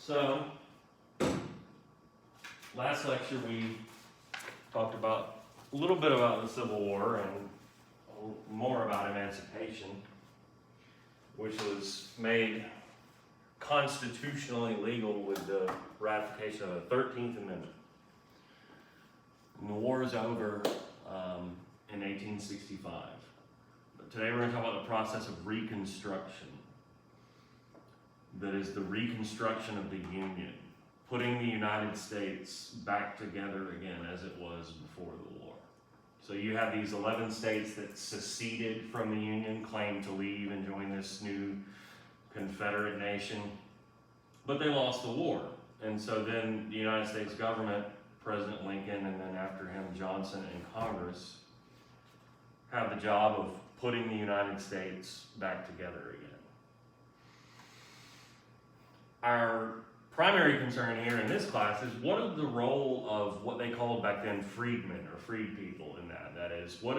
So, last lecture we talked about a little bit about the Civil War and a little more about emancipation, which was made constitutionally legal with the ratification of the 13th Amendment. And the war is over in 1865. But today we're going to talk about the process of Reconstruction. That is the reconstruction of the Union, putting the United States back together again as it was before the war. So you have these 11 states that seceded from the Union, claimed to leave and join this new Confederate nation, but they lost the war. And so then the United States government, President Lincoln, and then after him Johnson and Congress, have the job of putting the United States back together again. Our primary concern here in this class is what is the role of what they called back then freedmen or freed people in that? That is, what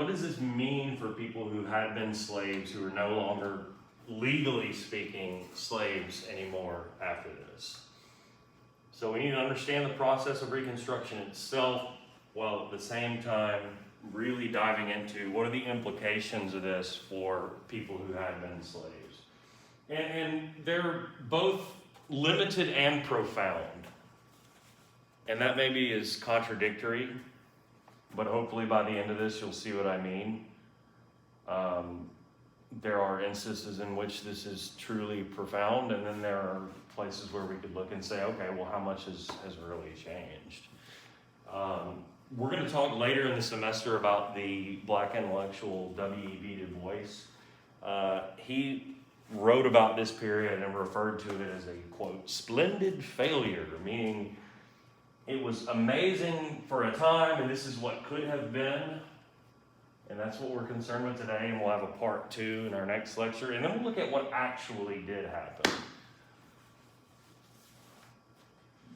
does this mean for people who had been slaves who are no longer, legally speaking, slaves anymore after this? So we need to understand the process of Reconstruction itself, while at the same time really diving into what are the implications of this for people who had been slaves. And they're both limited and profound. And that maybe is contradictory, but hopefully by the end of this you'll see what I mean. There are instances in which this is truly profound, and then there are places where we could look and say, okay, well, how much has really changed? We're going to talk later in the semester about the black intellectual W.E.B. Du Bois. He wrote about this period and referred to it as a, quote, splendid failure, meaning it was amazing for a time and this is what could have been. And that's what we're concerned with today, and we'll have a part 2 in our next lecture. And then we'll look at what actually did happen.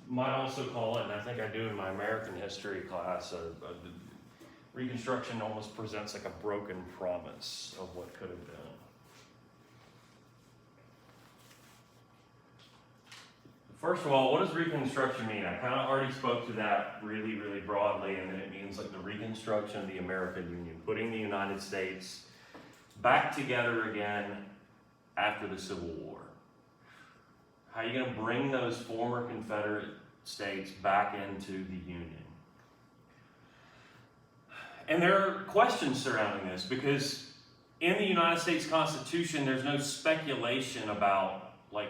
Might also call it, and I think I do in my American history class, Reconstruction almost presents like a broken promise of what could have been. First of all, what does Reconstruction mean? I kind of already spoke to that really, really broadly, and then it means like the reconstruction of the American Union, putting the United States back together again after the Civil War. How are you going to bring those former Confederate states back into the Union? And there are questions surrounding this, because in the United States Constitution, there's no speculation about, like,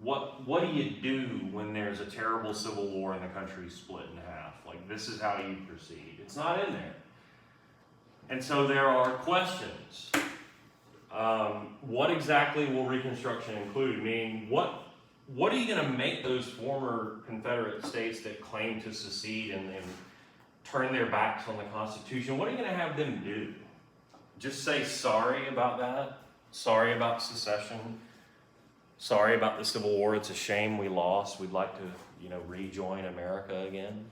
what do you do when there's a terrible civil war and the country's split in half? Like, this is how you proceed. It's not in there. And so there are questions. What exactly will Reconstruction include? Meaning, what are you going to make those former Confederate states that claim to secede and turn their backs on the Constitution, what are you going to have them do? Just say sorry about that? Sorry about secession? Sorry about the Civil War, it's a shame we lost. We'd like to, rejoin America again.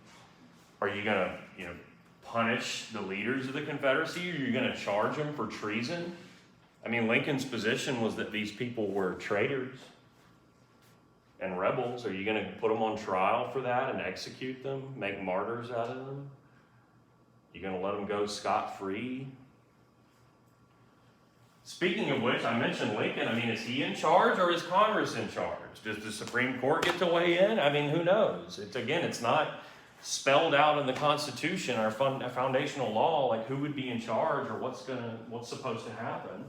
Are you going to, punish the leaders of the Confederacy? Are you going to charge them for treason? I mean, Lincoln's position was that these people were traitors and rebels. Are you going to put them on trial for that and execute them, make martyrs out of them? You going to let them go scot-free? Speaking of which, I mentioned Lincoln. I mean, is he in charge or is Congress in charge? Does the Supreme Court get to weigh in? I mean, who knows? It's not spelled out in the Constitution, our foundational law, like who would be in charge or what's supposed to happen.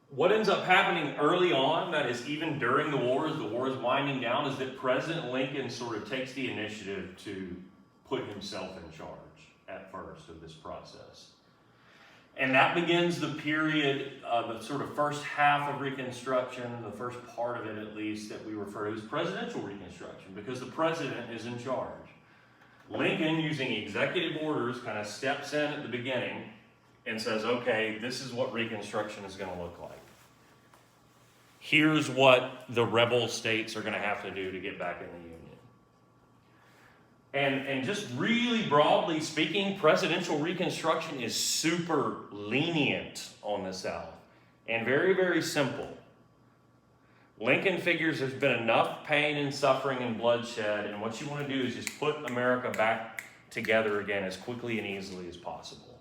What ends up happening early on, that is even during the war, as the war is winding down, is that President Lincoln sort of takes the initiative to put himself in charge at first of this process. And that begins the period, the sort of first half of Reconstruction, the first part of it at least, that we refer to as presidential Reconstruction, because the president is in charge. Lincoln, using executive orders, kind of steps in at the beginning and says, okay, this is what Reconstruction is going to look like. Here's what the rebel states are going to have to do to get back in the Union. And just really broadly speaking, presidential Reconstruction is super lenient on the South and very, very simple. Lincoln figures there's been enough pain and suffering and bloodshed, and what you want to do is just put America back together again as quickly and easily as possible.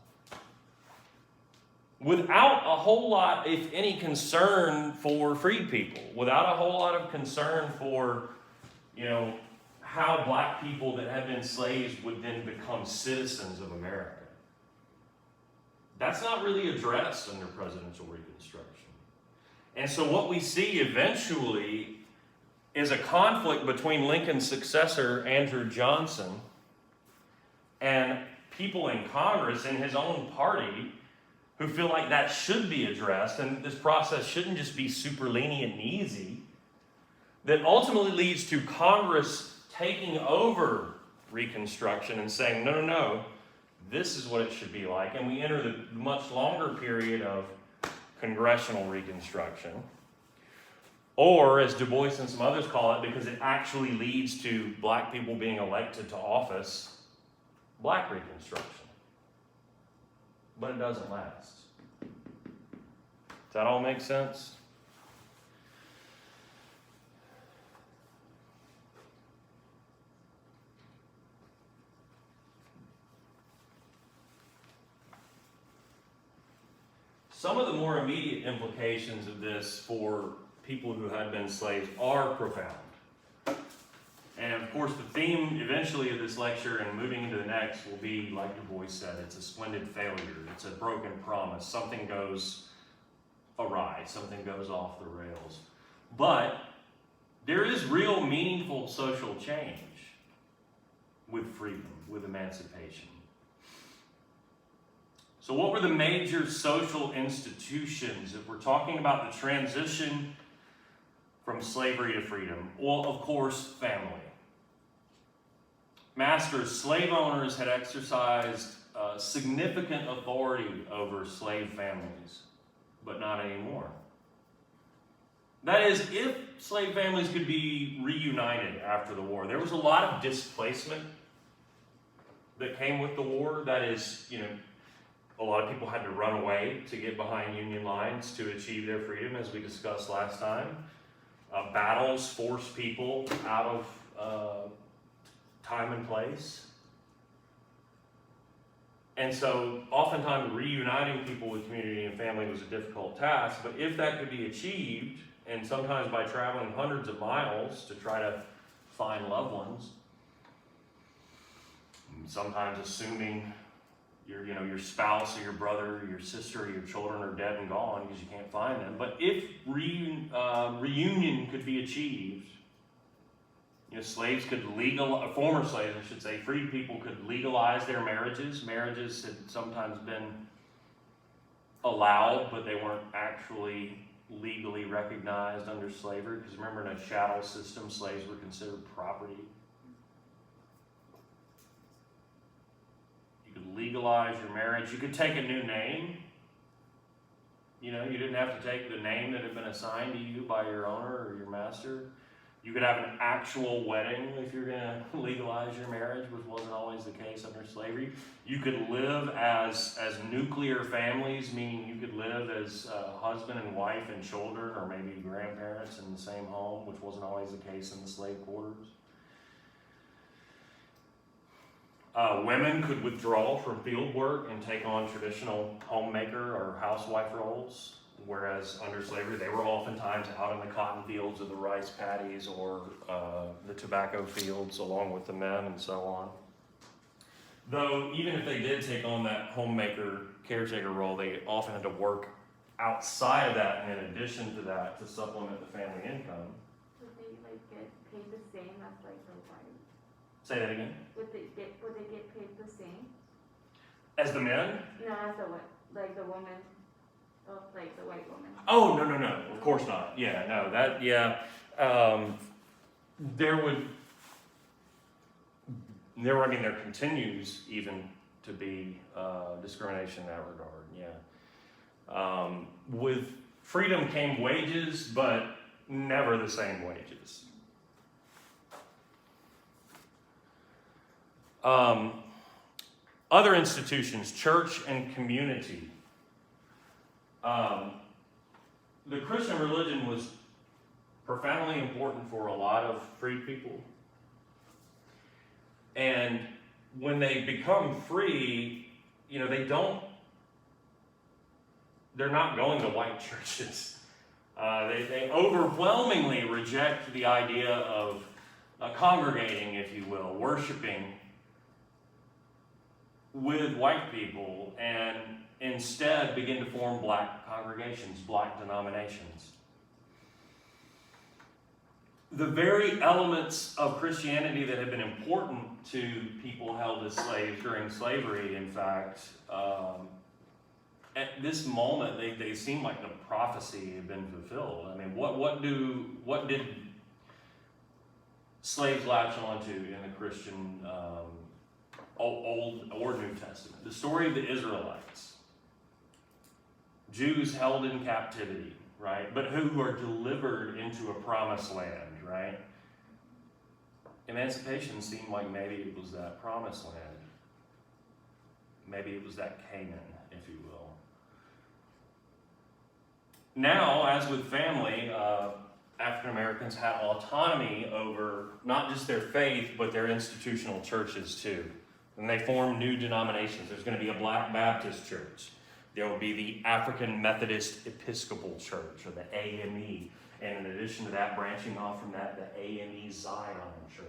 Without a whole lot, if any, concern for freed people, without a whole lot of concern for, how black people that had been slaves would then become citizens of America. That's not really addressed under presidential Reconstruction. And so what we see eventually is a conflict between Lincoln's successor, Andrew Johnson, and people in Congress and his own party who feel like that should be addressed, and this process shouldn't just be super lenient and easy, that ultimately leads to Congress taking over Reconstruction and saying, no, this is what it should be like. And we enter the much longer period of congressional Reconstruction, or as Du Bois and some others call it, because it actually leads to black people being elected to office, Black Reconstruction. But it doesn't last. Does that all make sense? Some of the more immediate implications of this for people who had been slaves are profound. And of course, the theme eventually of this lecture and moving into the next will be, like Du Bois said, it's a splendid failure. It's a broken promise. Something goes awry. Something goes off the rails. But there is real meaningful social change with freedom, with emancipation. So what were the major social institutions if we're talking about the transition from slavery to freedom? Well, of course, family. Masters, slave owners had exercised significant authority over slave families, but not anymore. That is, if slave families could be reunited after the war, there was a lot of displacement that came with the war. That is, a lot of people had to run away to get behind Union lines to achieve their freedom, as we discussed last time. Battles forced people out of time and place. And so oftentimes reuniting people with community and family was a difficult task, but if that could be achieved, and sometimes by traveling hundreds of miles to try to find loved ones, sometimes assuming your spouse or your brother or your sister or your children are dead and gone because you can't find them. But if reunion could be achieved, slaves could former slaves, I should say, freed people could legalize their marriages. Marriages had sometimes been allowed, but they weren't actually legally recognized under slavery, because remember, in a chattel system, slaves were considered property. Legalize your marriage. You could take a new name. You didn't have to take the name that had been assigned to you by your owner or your master. You could have an actual wedding if you're going to legalize your marriage, which wasn't always the case under slavery. You could live as nuclear families, meaning you could live as husband and wife and children, or maybe grandparents in the same home, which wasn't always the case in the slave quarters. Women could withdraw from field work and take on traditional homemaker or housewife roles, whereas under slavery they were oftentimes out in the cotton fields or the rice paddies or the tobacco fields along with the men and so on. Though even if they did take on that homemaker, caretaker role, they often had to work outside of that and in addition to that to supplement the family income. Would they get paid the same as the wife? Say that again? Would they get paid the same? As the men? No, as the woman, like the white woman. Oh, no, of course not. Yeah, no, there continues even to be discrimination in that regard, yeah. With freedom came wages, but never the same wages. Other institutions, church and community. The Christian religion was profoundly important for a lot of freed people. And when they become free, you know, they're not going to white churches. They overwhelmingly reject the idea of congregating, if you will, worshiping with white people, and instead begin to form black congregations, black denominations. The very elements of Christianity that have been important to people held as slaves during slavery, in fact, at this moment, they seem like the prophecy had been fulfilled. I mean, what did slaves latch onto in the Christian Old or New Testament? The story of the Israelites, Jews held in captivity, right? But who are delivered into a promised land, right? Emancipation seemed like maybe it was that promised land. Maybe it was that Canaan, if you will. Now, as with family, African Americans had autonomy over not just their faith, but their institutional churches too. And they formed new denominations. There's going to be a Black Baptist church. There will be the African Methodist Episcopal Church, or the AME. And in addition to that, branching off from that, the AME Zion Church.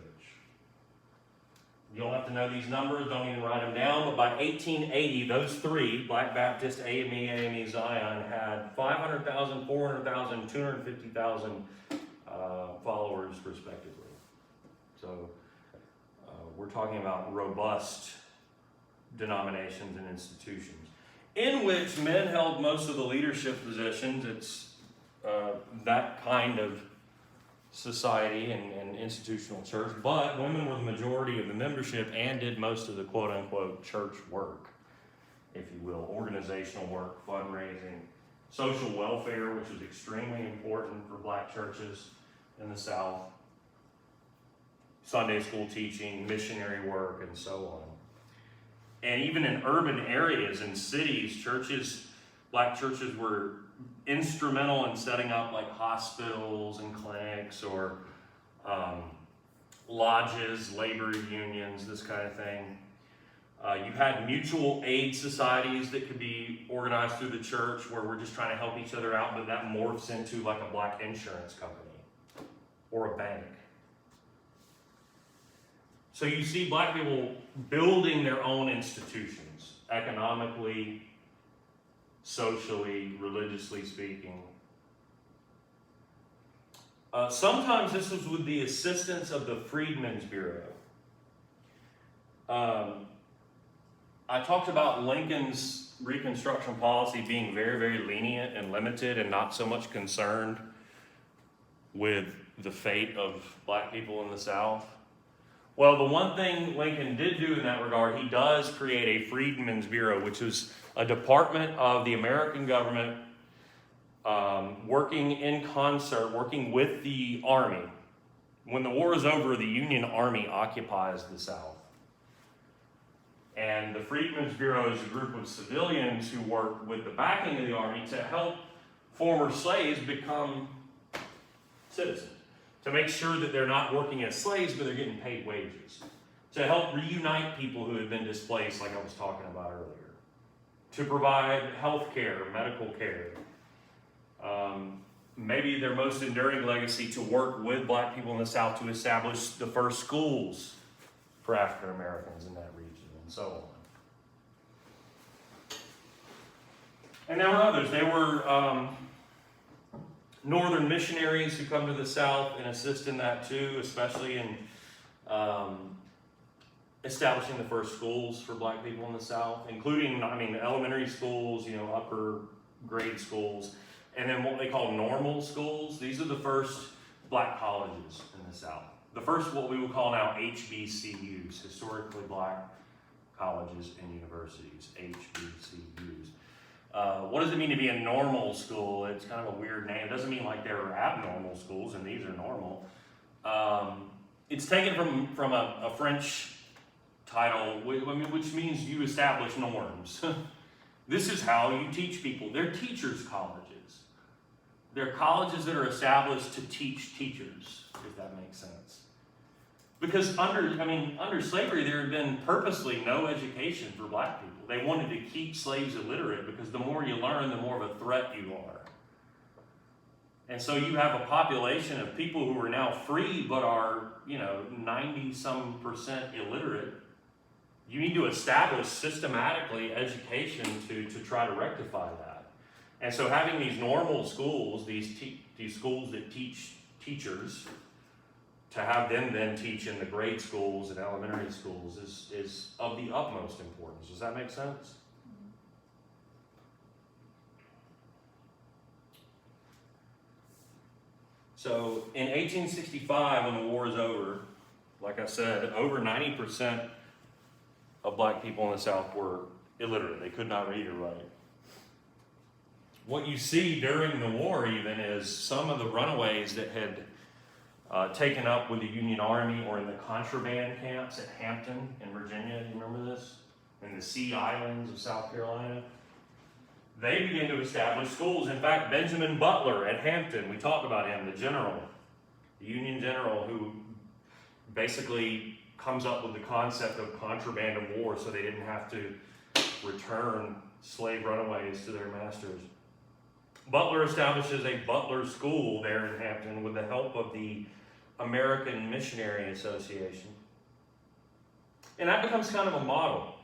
You don't have to know these numbers, don't even write them down, but by 1880, those three, Black Baptist, AME Zion, had 500,000, 400,000, 250,000 followers, respectively. So we're talking about robust denominations and institutions, in which men held most of the leadership positions. It's that kind of society and institutional church, but women were the majority of the membership and did most of the quote-unquote church work, if you will, organizational work, fundraising, social welfare, which was extremely important for black churches in the South, Sunday school teaching, missionary work, and so on. And even in urban areas and cities, black churches were instrumental in setting up like hospitals and clinics, or lodges, labor unions, this kind of thing. You had mutual aid societies that could be organized through the church, where we're just trying to help each other out, but that morphs into like a black insurance company or a bank. So you see black people building their own institutions, economically, socially, religiously speaking. Sometimes this was with the assistance of the Freedmen's Bureau. I talked about Lincoln's Reconstruction policy being very, very lenient and limited, and not so much concerned with the fate of black people in the South. Well, the one thing Lincoln did do in that regard, he does create a Freedmen's Bureau, which is a department of the American government working in concert, working with the Army. When the war is over, the Union Army occupies the South. And the Freedmen's Bureau is a group of civilians who work with the backing of the Army to help former slaves become citizens, to make sure that they're not working as slaves, but they're getting paid wages, to help reunite people who had been displaced, like I was talking about earlier, to provide health care, medical care. Maybe their most enduring legacy, to work with black people in the South to establish the first schools for African Americans in that region, and so on. And there were others. There were northern missionaries who come to the South and assist in that too, especially in establishing the first schools for black people in the South, including, elementary schools, upper grade schools, and then what they call normal schools. These are the first black colleges in the South. The first, what we would call now HBCUs, historically black colleges and universities, HBCUs. What does it mean to be a normal school? It's kind of a weird name. It doesn't mean like there are abnormal schools and these are normal. It's taken from a French title, which means you establish norms. This is how you teach people. They're teachers' colleges. They're colleges that are established to teach teachers, if that makes sense. Because under slavery, there had been purposely no education for black people. They wanted to keep slaves illiterate because the more you learn, the more of a threat you are. And so you have a population of people who are now free but are, 90-some% illiterate. You need to establish systematically education to try to rectify that. And so having these normal schools, these schools that teach teachers, to have them then teach in the grade schools and elementary schools is of the utmost importance. Does that make sense? So in 1865, when the war is over, like I said, over 90% of black people in the South were illiterate. They could not read or write. What you see during the war even is some of the runaways that had taken up with the Union Army or in the contraband camps at Hampton in Virginia. You remember this? In the Sea Islands of South Carolina. They began to establish schools. In fact, Benjamin Butler at Hampton, we talked about him, the general, the Union general who basically comes up with the concept of contraband of war so they didn't have to return slave runaways to their masters. Butler establishes a Butler School there in Hampton with the help of the American Missionary Association. And that becomes kind of a model.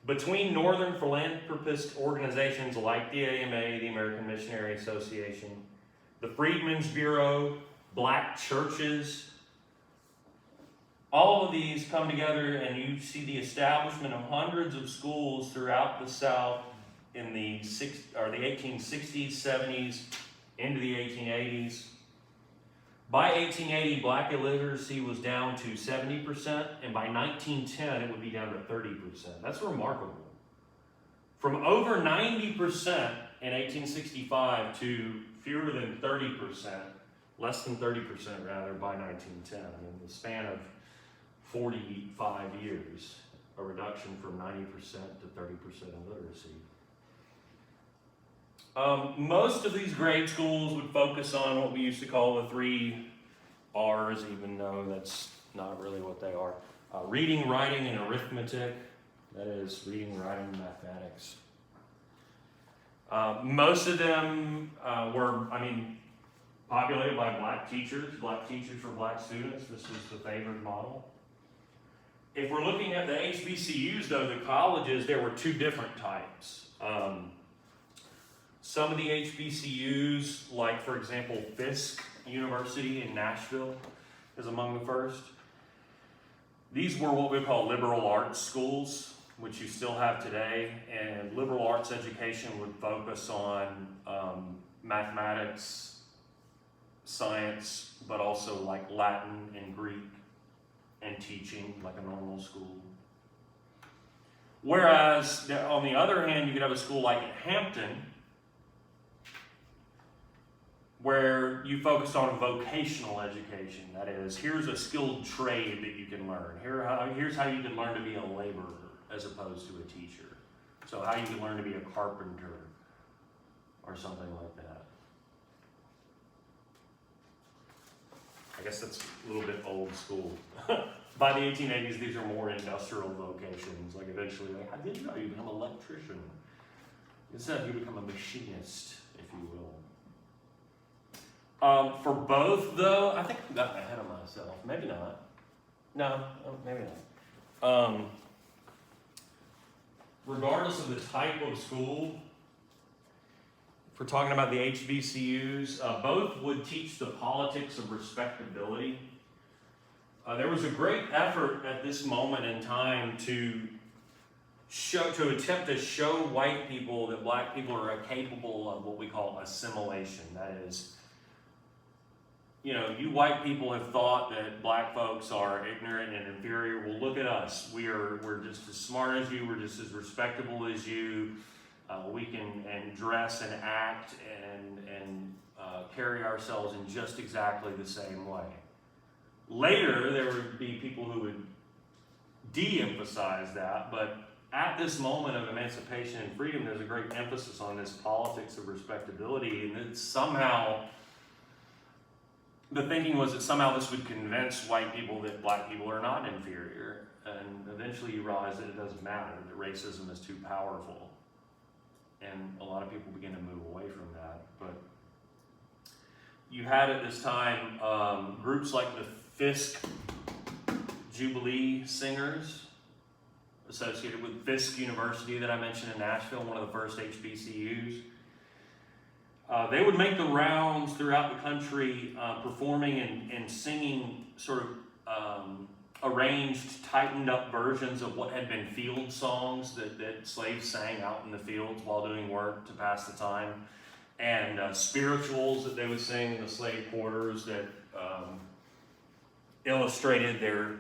Between Northern philanthropist organizations like the AMA, the American Missionary Association, the Freedmen's Bureau, black churches, all of these come together and you see the establishment of hundreds of schools throughout the South in the 1860s, 70s, into the 1880s. By 1880, black illiteracy was down to 70%, and by 1910, it would be down to 30%. That's remarkable. From over 90% in 1865 to fewer than 30%, less than 30% rather, by 1910. In the span of 45 years, a reduction from 90% to 30% illiteracy. Most of these grade schools would focus on what we used to call the 3 R's, even though that's not really what they are. Reading, writing, and arithmetic. That is, reading, writing, and mathematics. Most of them were, populated by black teachers for black students. This was the favored model. If we're looking at the HBCUs, though, the colleges, there were 2 different types. Some of the HBCUs, like for example, Fisk University in Nashville is among the first. These were what we call liberal arts schools, which you still have today, and liberal arts education would focus on mathematics, science, but also like Latin and Greek and teaching like a normal school. Whereas, on the other hand, you could have a school like at Hampton, where you focus on vocational education. That is, here's a skilled trade that you can learn. Here's how you can learn to be a laborer as opposed to a teacher. So how you can learn to be a carpenter or something like that. I guess that's a little bit old school. By the 1880s, these are more industrial vocations. Like eventually, how did you become an electrician? Instead, you become a machinist, if you will. For both, though, I think I've gotten ahead of myself. Maybe not. No, maybe not. Regardless of the type of school, if we're talking about the HBCUs, both would teach the politics of respectability. There was a great effort at this moment in time to attempt to show white people that black people are capable of what we call assimilation. That is, you white people have thought that black folks are ignorant and inferior. Well, look at us. We're just as smart as you. We're just as respectable as you. We can dress and act and carry ourselves in just exactly the same way. Later, there would be people who would de-emphasize that, but at this moment of emancipation and freedom, there's a great emphasis on this politics of respectability, and that somehow the thinking was that somehow this would convince white people that black people are not inferior, and eventually you realize that it doesn't matter, that racism is too powerful, and a lot of people begin to move away from that. But you had at this time groups like the Fisk Jubilee Singers, associated with Fisk University that I mentioned in Nashville, one of the first HBCUs. They would make the rounds throughout the country, performing and singing sort of arranged, tightened up versions of what had been field songs that slaves sang out in the fields while doing work to pass the time, and spirituals that they would sing in the slave quarters that illustrated their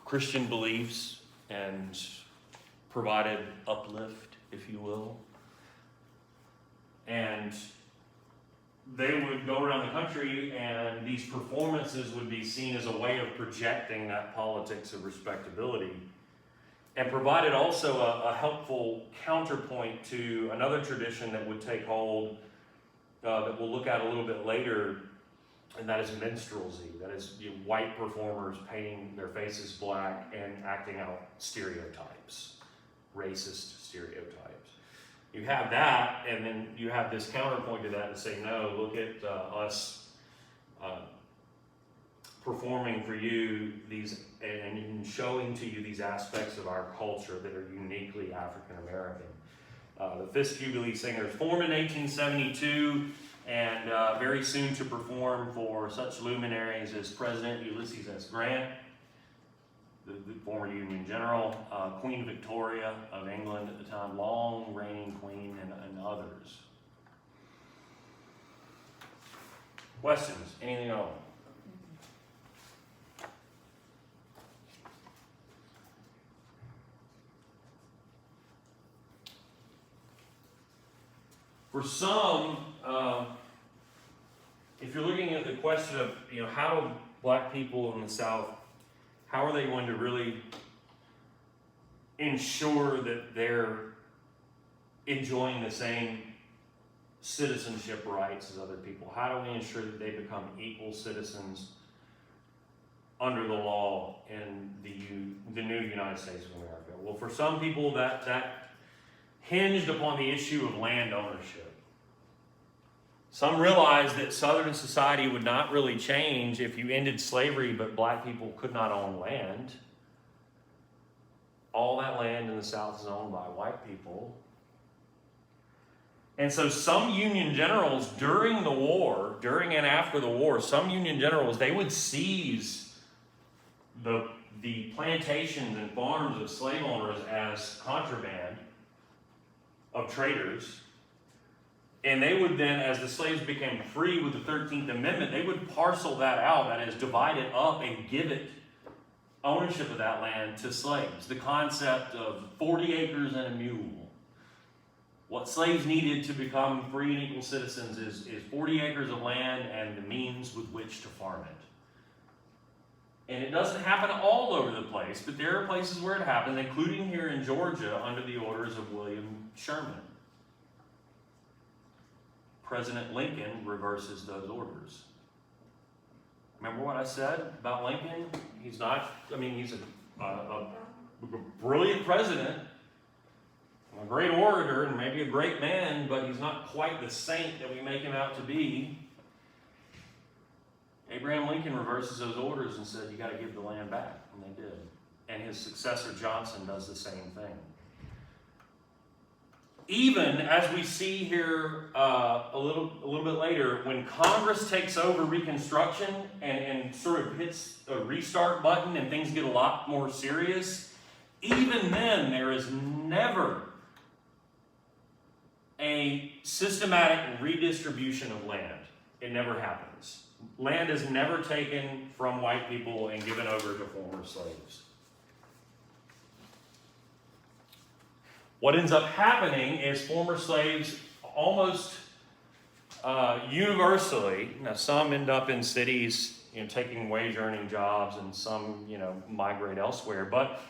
Christian beliefs and provided uplift, if you will. And they would go around the country, and these performances would be seen as a way of projecting that politics of respectability, and provided also a helpful counterpoint to another tradition that would take hold, that we'll look at a little bit later, and that is minstrelsy. That is white performers painting their faces black and acting out stereotypes, racist stereotypes. You have that, and then you have this counterpoint to that to say, no, look at us performing for you these and showing to you these aspects of our culture that are uniquely African American. The Fisk Jubilee Singers formed in 1872, and very soon to perform for such luminaries as President Ulysses S. Grant, the former Union General, Queen Victoria of England at the time, long reigning queen, and others. Questions? Anything at all? For some, if you're looking at the question of, how do black people in the South, how are they going to really ensure that they're enjoying the same citizenship rights as other people? How do we ensure that they become equal citizens under the law in the new United States of America? Well, for some people, that hinged upon the issue of land ownership. Some realized that Southern society would not really change if you ended slavery, but black people could not own land. All that land in the South is owned by white people. And so some Union generals during the war, during and after the war, some Union generals, they would seize the plantations and farms of slave owners as contraband of traders. And they would then, as the slaves became free with the 13th Amendment, they would parcel that out, that is, divide it up and give it ownership of that land to slaves. The concept of 40 acres and a mule. What slaves needed to become free and equal citizens is 40 acres of land and the means with which to farm it. And it doesn't happen all over the place, but there are places where it happens, including here in Georgia under the orders of William Sherman. President Lincoln reverses those orders. Remember what I said about Lincoln? He's not, he's a brilliant president, a great orator, and maybe a great man, but he's not quite the saint that we make him out to be. Abraham Lincoln reverses those orders and said, you got to give the land back, and they did. And his successor Johnson does the same thing. Even as we see here a little bit later, when Congress takes over Reconstruction and sort of hits a restart button and things get a lot more serious, even then there is never a systematic redistribution of land. It never happens. Land is never taken from white people and given over to former slaves. What ends up happening is former slaves almost universally, now some end up in cities, taking wage-earning jobs, and some, migrate elsewhere, but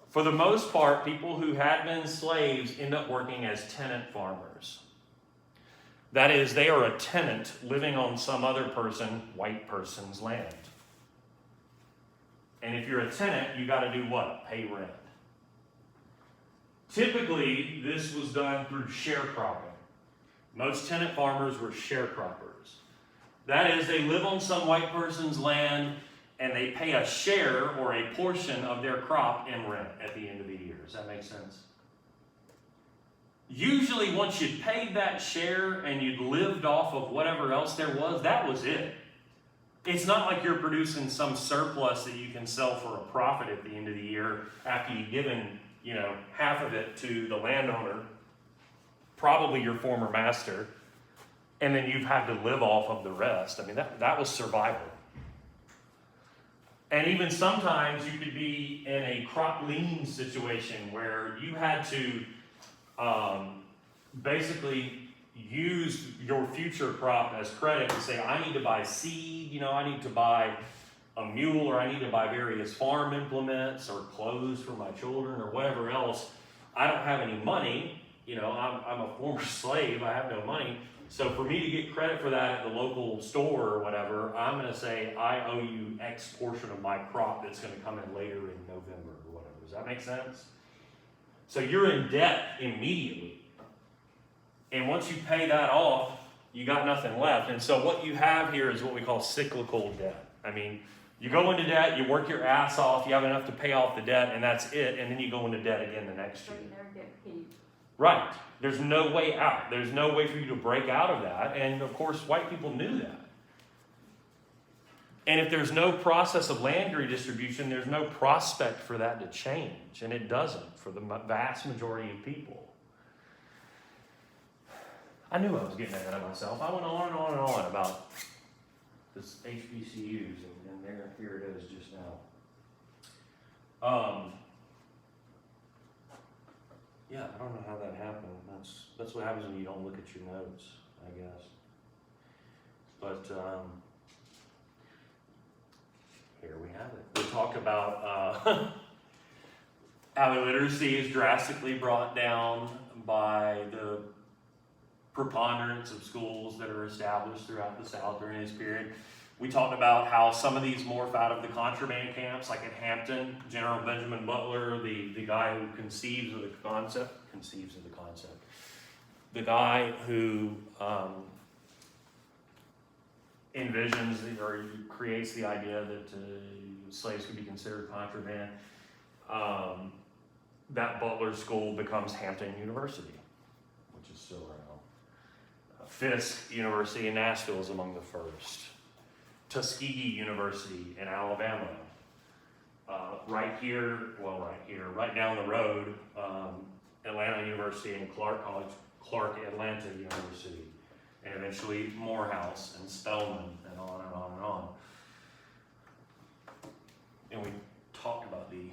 For the most part, people who had been slaves end up working as tenant farmers. That is, they are a tenant living on some other person, white person's land. And if you're a tenant, you got to do what? Pay rent. Typically, this was done through sharecropping. Most tenant farmers were sharecroppers. That is, they live on some white person's land and they pay a share or a portion of their crop in rent at the end of the year. Does that make sense? Usually, once you'd paid that share and you'd lived off of whatever else there was, that was it. It's not like you're producing some surplus that you can sell for a profit at the end of the year after you've given, half of it to the landowner, probably your former master, and then you've had to live off of the rest. I mean, that was survival. And even sometimes you could be in a crop lien situation where you had to basically use your future crop as credit to say, I need to buy seed, I need to buy a mule, or I need to buy various farm implements or clothes for my children or whatever else. I don't have any money, I'm a former slave, I have no money. So for me to get credit for that at the local store or whatever, I'm going to say I owe you X portion of my crop that's going to come in later in November or whatever. Does that make sense? So you're in debt immediately. And once you pay that off, you got nothing left. And so what you have here is what we call cyclical debt. I mean, you go into debt, you work your ass off, you have enough to pay off the debt, and that's it. And then you go into debt again the next year. So you never get paid. Right. There's no way out. There's no way for you to break out of that. And of course, white people knew that. And if there's no process of land redistribution, there's no prospect for that to change. And it doesn't for the vast majority of people. I knew I was getting ahead of myself. I went on and on and on about this HBCUs, and here it is just now. Yeah, I don't know how that happened. That's what happens when you don't look at your notes, I guess. But here we have it. We talk about how illiteracy is drastically brought down by the preponderance of schools that are established throughout the South during this period. We talked about how some of these morph out of the contraband camps, like at Hampton, General Benjamin Butler, the guy who conceives of the concept, the guy who envisions or creates the idea that slaves could be considered contraband. That Butler school becomes Hampton University, which is still around. Fisk University in Nashville is among the first. Tuskegee University in Alabama. Right down the road, Atlanta University and Clark Atlanta University, and eventually Morehouse and Spelman, and on and on and on. And we talked about the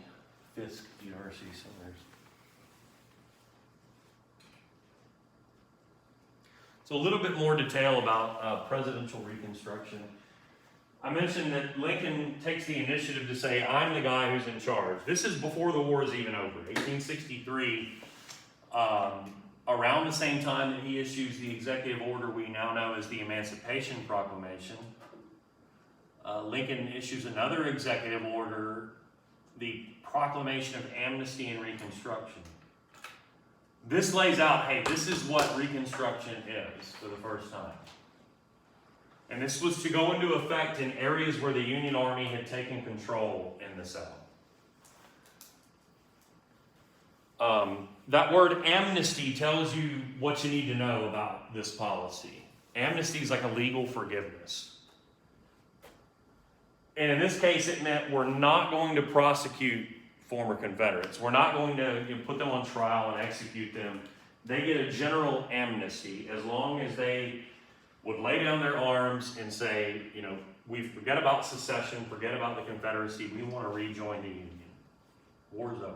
Fisk University centers. So a little bit more detail about presidential Reconstruction. I mentioned that Lincoln takes the initiative to say, I'm the guy who's in charge. This is before the war is even over. 1863, around the same time that he issues the executive order we now know as the Emancipation Proclamation, Lincoln issues another executive order, the Proclamation of Amnesty and Reconstruction. This lays out, hey, this is what Reconstruction is for the first time. And this was to go into effect in areas where the Union Army had taken control in the South. That word amnesty tells you what you need to know about this policy. Amnesty is like a legal forgiveness. And in this case, it meant we're not going to prosecute former Confederates. We're not going to put them on trial and execute them. They get a general amnesty as long as they would lay down their arms and say, we forget about secession, forget about the Confederacy, we want to rejoin the Union. War's over.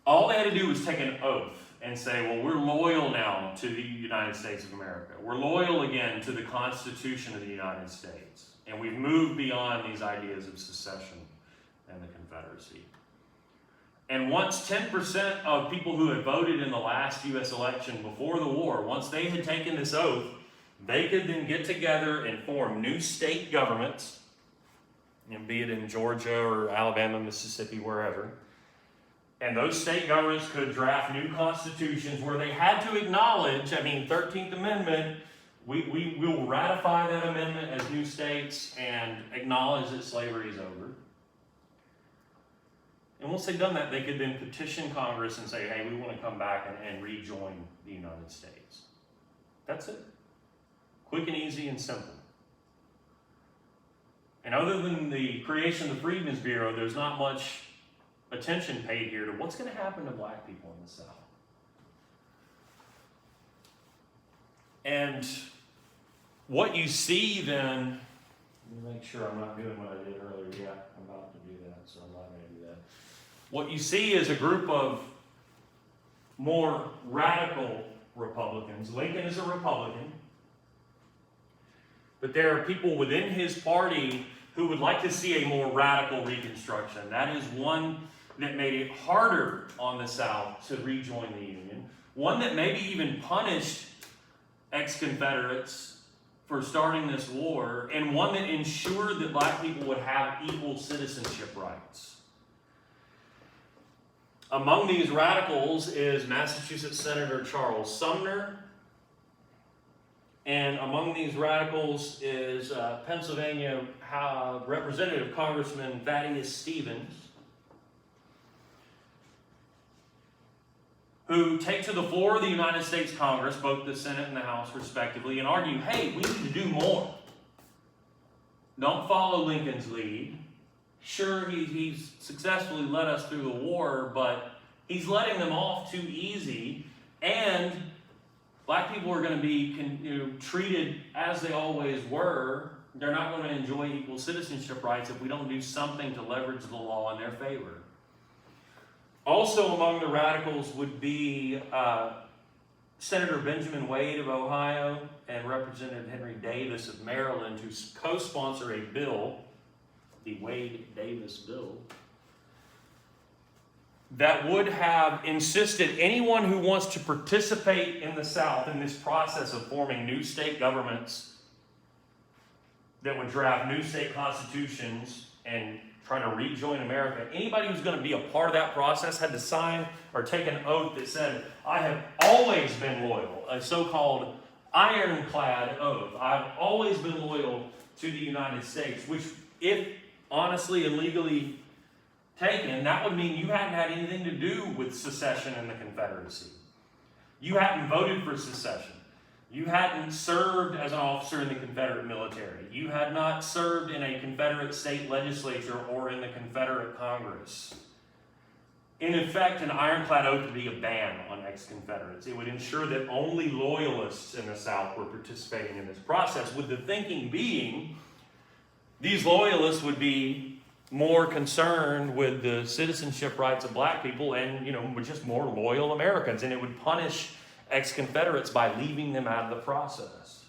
All they had to do was take an oath and say, well, we're loyal now to the United States of America. We're loyal again to the Constitution of the United States. And we've moved beyond these ideas of secession and the Confederacy. And once 10% of people who had voted in the last U.S. election before the war, once they had taken this oath, they could then get together and form new state governments, be it in Georgia or Alabama, Mississippi, wherever. And those state governments could draft new constitutions where they had to acknowledge, 13th Amendment, we will ratify that amendment as new states and acknowledge that slavery is over. And once they've done that, they could then petition Congress and say, hey, we want to come back and rejoin the United States. That's it. Quick and easy and simple. And other than the creation of the Freedmen's Bureau, there's not much attention paid here to what's going to happen to black people in the South. And what you see then, let me make sure I'm not doing what I did earlier. Yeah, I'm about to do that, so I'm not going to do that. What you see is a group of more radical Republicans. Lincoln is a Republican, but there are people within his party who would like to see a more radical Reconstruction. That is one that made it harder on the South to rejoin the Union, one that maybe even punished ex-Confederates for starting this war, and one that ensured that black people would have equal citizenship rights. Among these radicals is Massachusetts Senator Charles Sumner, and among these radicals is Pennsylvania Representative Congressman Thaddeus Stevens, who take to the floor of the United States Congress, both the Senate and the House respectively, and argue, hey, we need to do more. Don't follow Lincoln's lead. Sure, he's successfully led us through the war, but he's letting them off too easy, and black people are going to be treated as they always were. They're not going to enjoy equal citizenship rights if we don't do something to leverage the law in their favor. Also among the radicals would be Senator Benjamin Wade of Ohio and Representative Henry Davis of Maryland, who co-sponsor a bill, the Wade-Davis bill, that would have insisted anyone who wants to participate in the South in this process of forming new state governments that would draft new state constitutions and trying to rejoin America, anybody who's going to be a part of that process had to sign or take an oath that said, I have always been loyal, a so-called ironclad oath. I've always been loyal to the United States, which, if honestly and legally taken, that would mean you hadn't had anything to do with secession and the Confederacy. You hadn't voted for secession. You hadn't served as an officer in the Confederate military. You had not served in a Confederate state legislature or in the Confederate Congress. In effect, an ironclad oath would be a ban on ex-Confederates. It would ensure that only loyalists in the South were participating in this process, with the thinking being these loyalists would be more concerned with the citizenship rights of black people and, just more loyal Americans, and it would punish ex-Confederates by leaving them out of the process.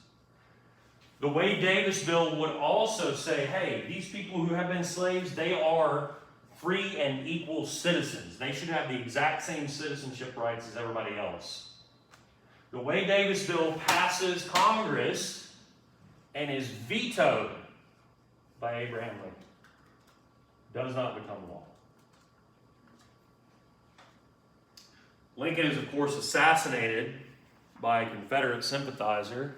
The Wade-Davis bill would also say, hey, these people who have been slaves, they are free and equal citizens. They should have the exact same citizenship rights as everybody else. The Wade-Davis bill passes Congress and is vetoed by Abraham Lincoln. Does not become law. Lincoln is, of course, assassinated by a Confederate sympathizer,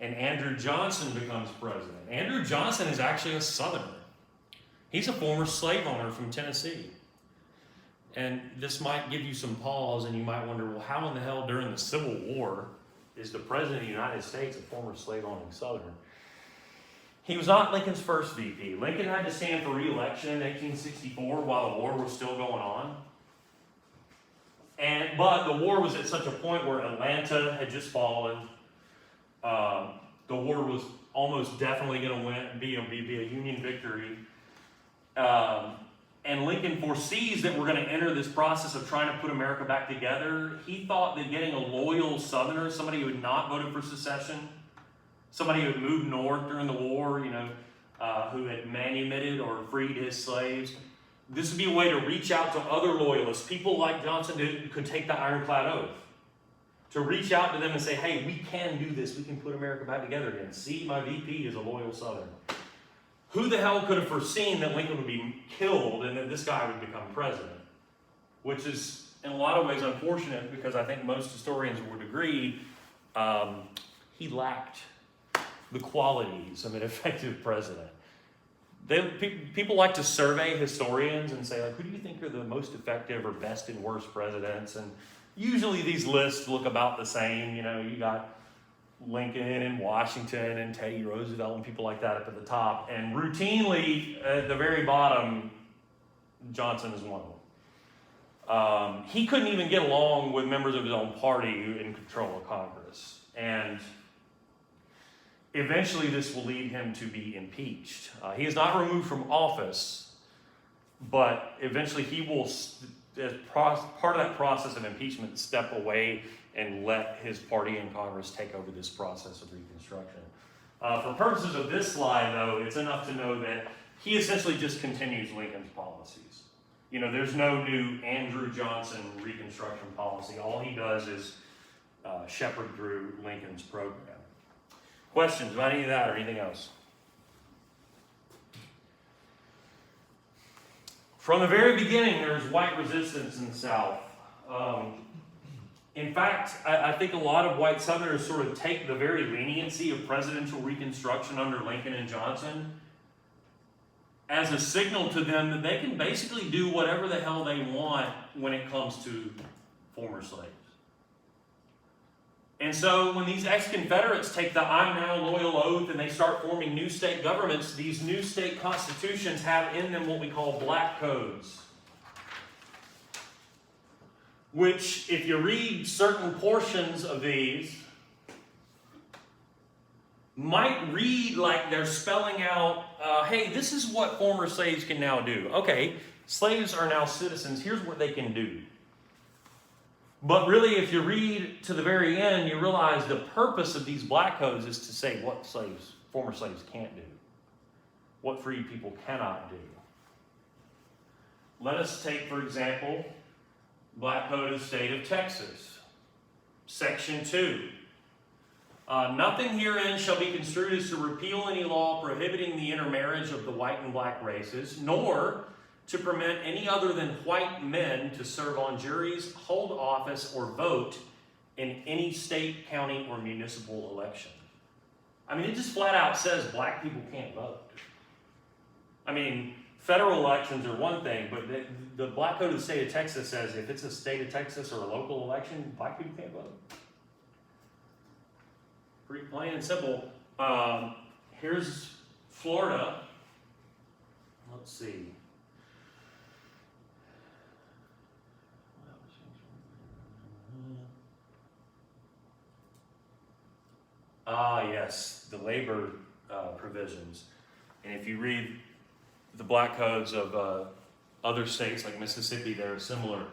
and Andrew Johnson becomes president. Andrew Johnson is actually a Southerner. He's a former slave owner from Tennessee. And this might give you some pause, and you might wonder, well, how in the hell during the Civil War is the President of the United States a former slave-owning Southerner? He was not Lincoln's first VP. Lincoln had to stand for re-election in 1864 while the war was still going on. But the war was at such a point where Atlanta had just fallen. The war was almost definitely going to be a Union victory. And Lincoln foresees that we're going to enter this process of trying to put America back together. He thought that getting a loyal Southerner, somebody who had not voted for secession, somebody who had moved north during the war, who had manumitted or freed his slaves. This would be a way to reach out to other loyalists. People like Johnson could take the ironclad oath. To reach out to them and say, hey, we can do this. We can put America back together again. See, my VP is a loyal Southerner. Who the hell could have foreseen that Lincoln would be killed and that this guy would become president? Which is, in a lot of ways, unfortunate because I think most historians would agree he lacked the qualities of an effective president. People like to survey historians and say, like, who do you think are the most effective or best and worst presidents? And usually these lists look about the same. You know, you got Lincoln and Washington and Teddy Roosevelt and people like that up at the top. And routinely, at the very bottom, Johnson is one of them. He couldn't even get along with members of his own party in control of Congress. And eventually this will lead him to be impeached. He is not removed from office, but eventually he will, as part of that process of impeachment, step away and let his party in Congress take over this process of Reconstruction. For purposes of this slide, though, it's enough to know that he essentially just continues Lincoln's policies. You know, there's no new Andrew Johnson Reconstruction policy. All he does is shepherd through Lincoln's program. Questions about any of that or anything else? From the very beginning, there's white resistance in the South. In fact, I think a lot of white Southerners sort of take the very leniency of presidential Reconstruction under Lincoln and Johnson as a signal to them that they can basically do whatever the hell they want when it comes to former slaves. And so when these ex-Confederates take the I'm now loyal oath and they start forming new state governments, these new state constitutions have in them what we call black codes. Which, if you read certain portions of these, might read like they're spelling out, hey, this is what former slaves can now do. Okay, slaves are now citizens. Here's what they can do. But really, if you read to the very end, you realize the purpose of these black codes is to say what former slaves can't do, what freed people cannot do. Let us take, for example, Black Code of the State of Texas, Section 2. Nothing herein shall be construed as to repeal any law prohibiting the intermarriage of the white and black races, nor to permit any other than white men to serve on juries, hold office, or vote in any state, county, or municipal election. I mean, it just flat out says black people can't vote. I mean, federal elections are one thing, but the Black Code of the State of Texas says if it's a state of Texas or a local election, black people can't vote. Pretty plain and simple. Here's Florida. Let's see. Yes, the labor provisions. And if you read the black codes of other states like Mississippi, they're similar.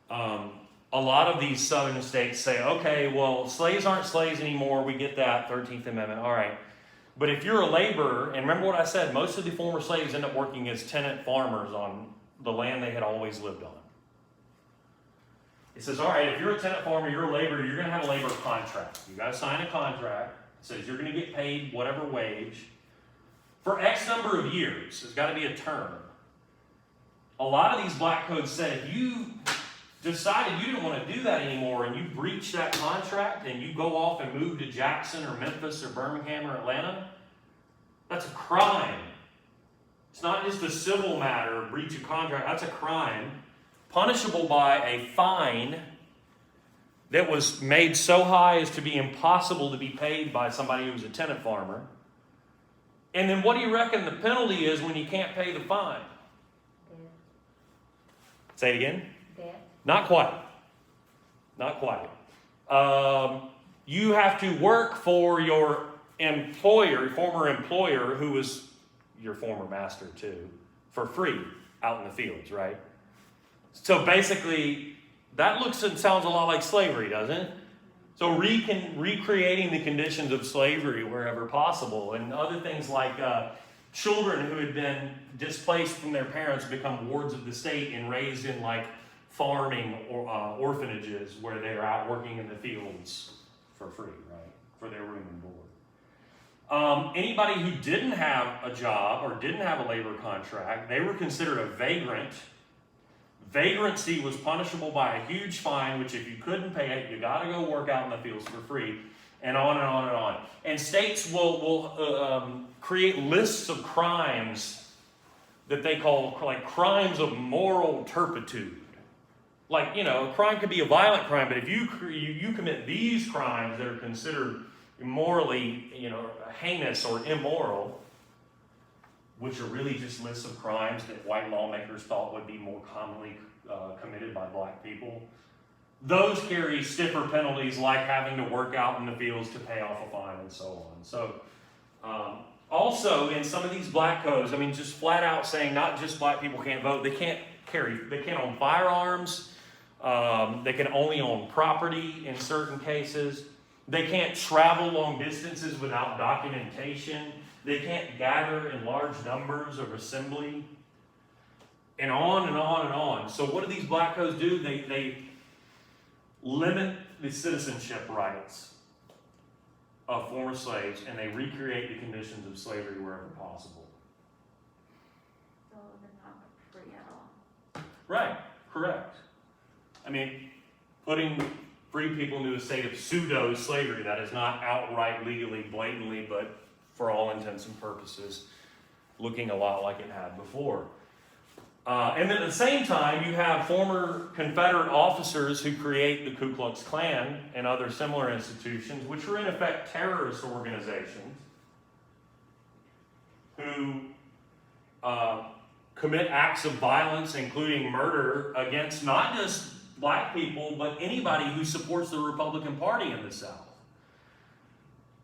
A lot of these southern states say, okay, well, slaves aren't slaves anymore. We get that, 13th Amendment, all right. But if you're a laborer, and remember what I said, most of the former slaves end up working as tenant farmers on the land they had always lived on. It says, all right, if you're a tenant farmer, you're a laborer, you're going to have a labor contract. You got to sign a contract. It says you're going to get paid whatever wage for X number of years. There's got to be a term. A lot of these black codes said if you decided you didn't want to do that anymore and you breach that contract and you go off and move to Jackson or Memphis or Birmingham or Atlanta, that's a crime. It's not just a civil matter, breach of contract, that's a crime, punishable by a fine that was made so high as to be impossible to be paid by somebody who was a tenant farmer. And then what do you reckon the penalty is when you can't pay the fine? Death. Say it again? Death. Not quite. Not quite. You have to work for your employer, your former employer, who was your former master too, for free out in the fields, right? So basically, that looks and sounds a lot like slavery, doesn't it? So recreating the conditions of slavery wherever possible, and other things like children who had been displaced from their parents become wards of the state and raised in like farming or orphanages where they're out working in the fields for free, right? For their room and board. Anybody who didn't have a job or didn't have a labor contract, they were considered a vagrant. Vagrancy was punishable by a huge fine, which if you couldn't pay it, you got to go work out in the fields for free, and on and on and on. And states will create lists of crimes that they call like crimes of moral turpitude. Like, you know, a crime could be a violent crime, but if you commit these crimes that are considered morally, you know, heinous or immoral, which are really just lists of crimes that white lawmakers thought would be more commonly committed by black people, those carry stiffer penalties like having to work out in the fields to pay off a fine and so on. So also in some of these black codes, I mean, just flat out saying not just black people can't vote, they can't own firearms, they can only own property in certain cases, they can't travel long distances without documentation, they can't gather in large numbers of assembly, and on and on and on. So what do these black codes do? They limit the citizenship rights of former slaves, and they recreate the conditions of slavery wherever possible. So they're not free at all. Right, correct. I mean, putting free people into a state of pseudo-slavery that is not outright legally, blatantly, but for all intents and purposes, looking a lot like it had before. And then at the same time, you have former Confederate officers who create the Ku Klux Klan and other similar institutions, which were in effect terrorist organizations who commit acts of violence, including murder, against not just black people, but anybody who supports the Republican Party in the South.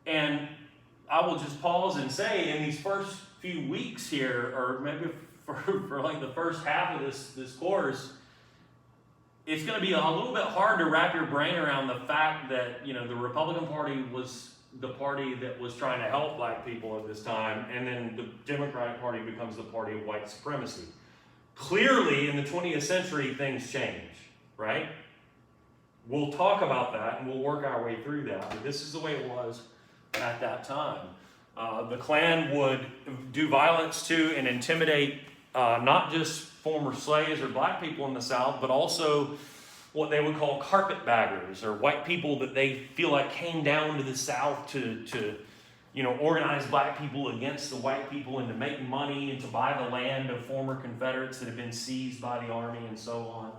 And I will just pause and say, in these first few weeks here, or maybe for like the first half of this course, it's going to be a little bit hard to wrap your brain around the fact that, you know, the Republican Party was the party that was trying to help black people at this time, and then the Democratic Party becomes the party of white supremacy. Clearly, in the 20th century, things change, right? We'll talk about that, and we'll work our way through that, but this is the way it was at that time. The Klan would do violence to and intimidate not just former slaves or black people in the South, but also what they would call carpetbaggers, or white people that they feel like came down to the South to you know, organize black people against the white people and to make money and to buy the land of former Confederates that had been seized by the Army and so on.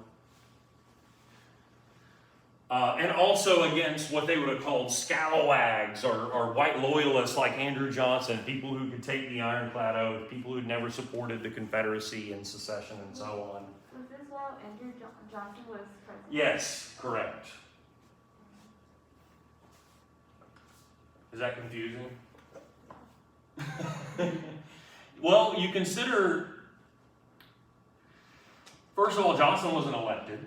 And also against what they would have called scalawags or white loyalists like Andrew Johnson, people who could take the ironclad oath, people who'd never supported the Confederacy and secession and so on. Was this while Andrew Johnson was president? Yes, correct. Is that confusing? Well, you consider, first of all, Johnson wasn't elected.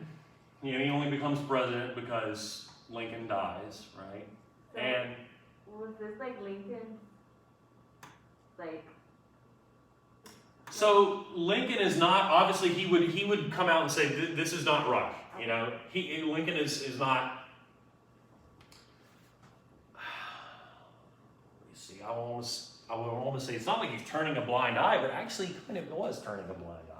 You know, he only becomes president because Lincoln dies, right? So and was this like Lincoln, like? So Lincoln is not, obviously he would come out and say this is not right. You know, Lincoln is not. Let me see. I would almost say it's not like he's turning a blind eye, but actually kind of was turning a blind eye.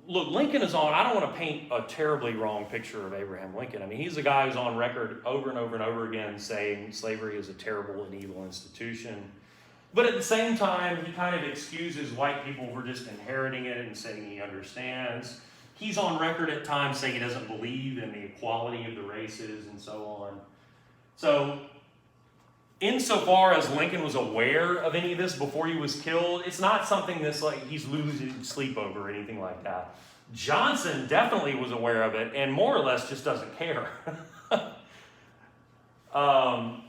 Look, Lincoln is on, I don't want to paint a terribly wrong picture of Abraham Lincoln. I mean, he's the guy who's on record over and over and over again saying slavery is a terrible and evil institution. But at the same time, he kind of excuses white people for just inheriting it and saying he understands. He's on record at times saying he doesn't believe in the equality of the races and so on. So, insofar as Lincoln was aware of any of this before he was killed, it's not something that's like he's losing sleep over or anything like that. Johnson definitely was aware of it and more or less just doesn't care.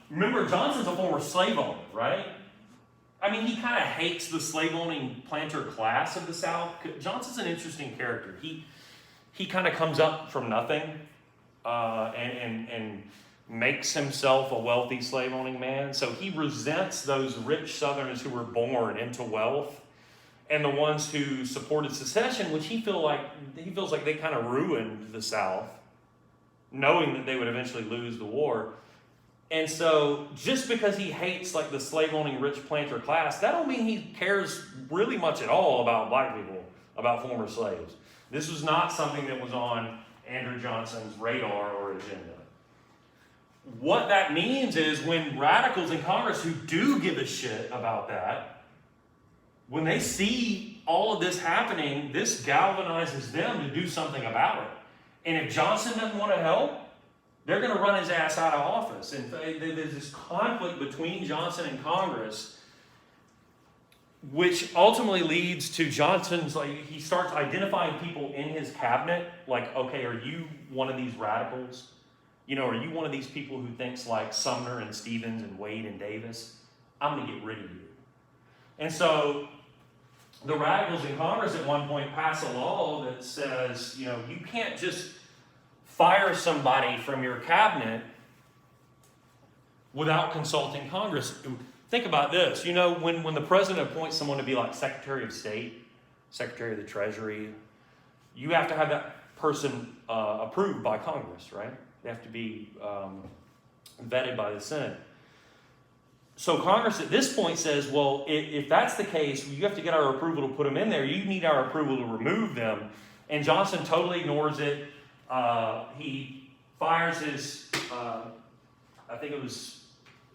Remember, Johnson's a former slave owner, right? I mean, he kind of hates the slave-owning planter class of the South. Johnson's an interesting character. He kind of comes up from nothing and makes himself a wealthy slave-owning man. So he resents those rich Southerners who were born into wealth and the ones who supported secession, which he feels like they kind of ruined the South, knowing that they would eventually lose the war. And so just because he hates like the slave-owning rich planter class, that don't mean he cares really much at all about black people, about former slaves. This was not something that was on Andrew Johnson's radar or agenda. What that means is when radicals in Congress who do give a shit about that, when they see all of this happening, this galvanizes them to do something about it. And if Johnson doesn't want to help, they're going to run his ass out of office. And there's this conflict between Johnson and Congress, which ultimately leads to Johnson's, he starts identifying people in his cabinet, like, okay, are you one of these radicals? Are you one of these people who thinks like Sumner and Stevens and Wade and Davis? I'm going to get rid of you. And so the radicals in Congress at one point pass a law that says, you can't just fire somebody from your cabinet without consulting Congress. Think about this. When the president appoints someone to be like Secretary of State, Secretary of the Treasury, you have to have that person approved by Congress, right? They have to be vetted by the Senate. So Congress at this point says, well, if that's the case, you have to get our approval to put them in there. You need our approval to remove them. And Johnson totally ignores it. He fires his, I think it was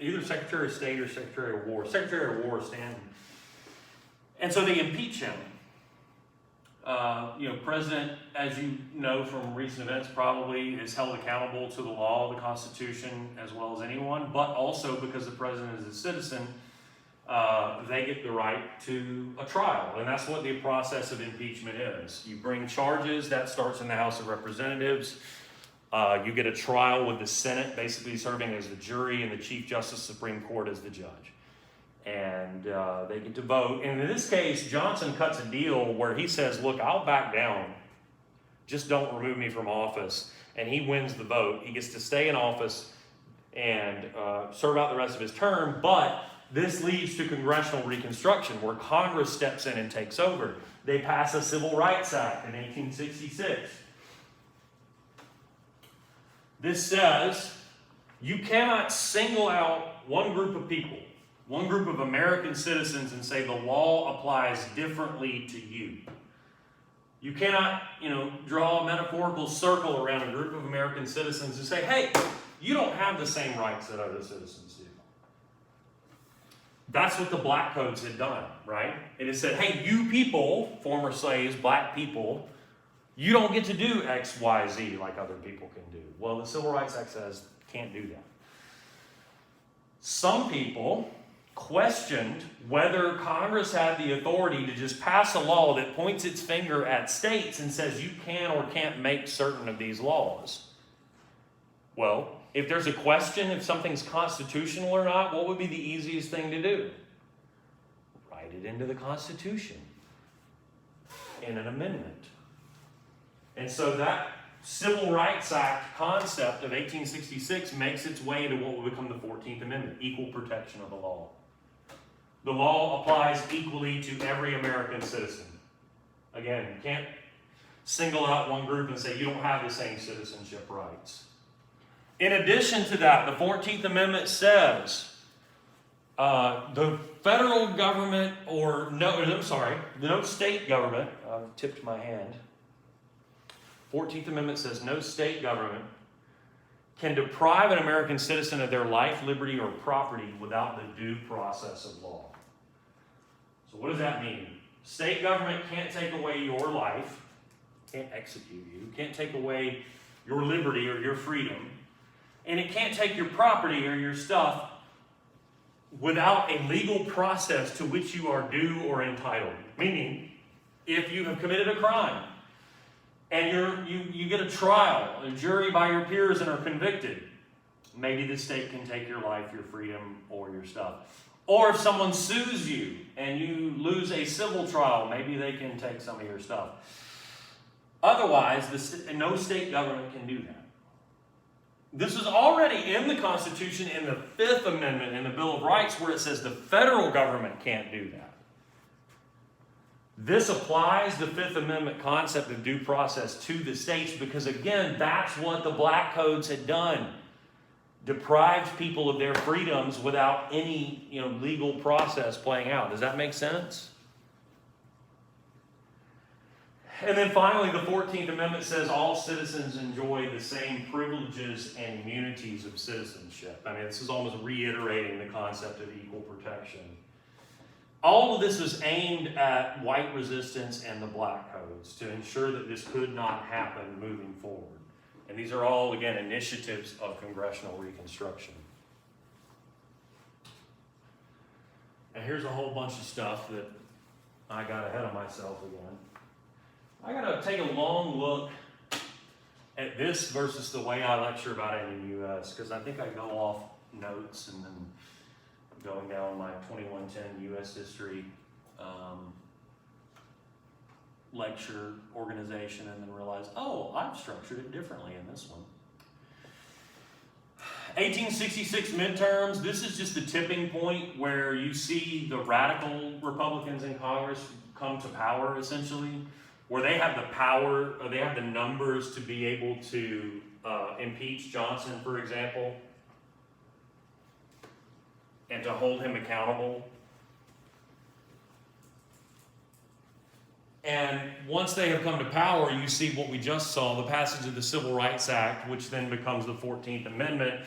either Secretary of State or Secretary of War. Secretary of War, Stanton. And so they impeach him. President, as you know from recent events, probably is held accountable to the law, the Constitution, as well as anyone, but also because the president is a citizen, they get the right to a trial. And that's what the process of impeachment is. You bring charges, that starts in the House of Representatives. You get a trial with the Senate basically serving as the jury and the Chief Justice of the Supreme Court as the judge. And they get to vote. And in this case, Johnson cuts a deal where he says, look, I'll back down. Just don't remove me from office. And he wins the vote. He gets to stay in office and serve out the rest of his term. But this leads to congressional Reconstruction, where Congress steps in and takes over. They pass a Civil Rights Act in 1866. This says you cannot single out one group of people, one group of American citizens, and say the law applies differently to you. You cannot, draw a metaphorical circle around a group of American citizens and say, hey, you don't have the same rights that other citizens do. That's what the Black Codes had done, right? It had said, hey, you people, former slaves, black people, you don't get to do X, Y, Z like other people can do. Well, the Civil Rights Act says can't do that. Some people questioned whether Congress had the authority to just pass a law that points its finger at states and says you can or can't make certain of these laws. Well, if there's a question if something's constitutional or not, what would be the easiest thing to do? Write it into the Constitution in an amendment. And so that Civil Rights Act concept of 1866 makes its way to what will become the 14th Amendment, equal protection of the law. The law applies equally to every American citizen. Again, you can't single out one group and say you don't have the same citizenship rights. In addition to that, the 14th Amendment says the federal government no state government, I've tipped my hand. 14th Amendment says no state government can deprive an American citizen of their life, liberty, or property without the due process of law. So what does that mean? State government can't take away your life, can't execute you, can't take away your liberty or your freedom, and it can't take your property or your stuff without a legal process to which you are due or entitled. Meaning, if you have committed a crime, and you get a trial, a jury by your peers and are convicted, maybe the state can take your life, your freedom, or your stuff. Or if someone sues you and you lose a civil trial, maybe they can take some of your stuff. Otherwise, no state government can do that. This is already in the Constitution in the Fifth Amendment in the Bill of Rights, where it says the federal government can't do that. This applies the Fifth Amendment concept of due process to the states because, again, that's what the Black Codes had done. Deprived people of their freedoms without any, legal process playing out. Does that make sense? And then finally, the 14th Amendment says all citizens enjoy the same privileges and immunities of citizenship. I mean, this is almost reiterating the concept of equal protection. All of this was aimed at white resistance and the Black Codes to ensure that this could not happen moving forward. And these are all, again, initiatives of congressional Reconstruction. And here's a whole bunch of stuff that I got ahead of myself again. I got to take a long look at this versus the way I lecture about it in the U.S. because I think I go off notes and then going down my 2110 U.S. history lecture organization and then realize, oh, I've structured it differently in this one. 1866 midterms, this is just the tipping point where you see the radical Republicans in Congress come to power, essentially, where they have the power, or they have the numbers to be able to impeach Johnson, for example, and to hold him accountable. And once they have come to power, you see what we just saw, the passage of the Civil Rights Act, which then becomes the 14th Amendment,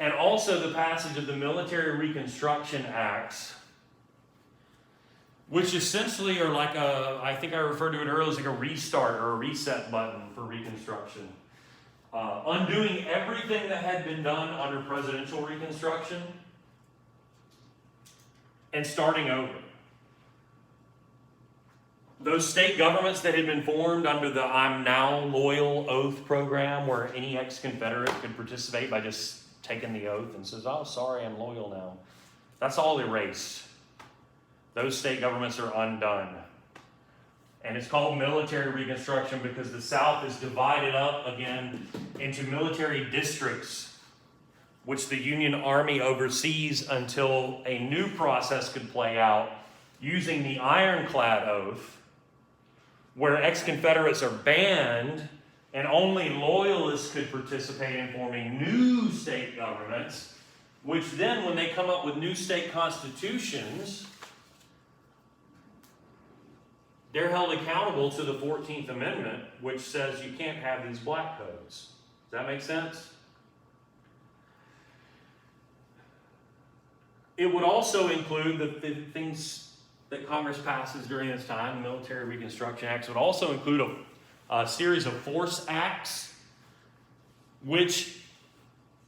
and also the passage of the Military Reconstruction Acts, which essentially are like I think I referred to it earlier as like a restart or a reset button for Reconstruction. Undoing everything that had been done under presidential Reconstruction and starting over. Those state governments that had been formed under the I'm Now Loyal Oath program, where any ex-Confederate could participate by just taking the oath and says, oh, sorry, I'm loyal now. That's all erased. Those state governments are undone. And it's called military reconstruction because the South is divided up again into military districts, which the Union Army oversees until a new process could play out using the ironclad oath, where ex-Confederates are banned and only loyalists could participate in forming new state governments, which then, when they come up with new state constitutions, they're held accountable to the 14th Amendment, which says you can't have these Black Codes. Does that make sense? It would also include the things that Congress passes during this time, the Military Reconstruction Acts, would also include a series of force acts which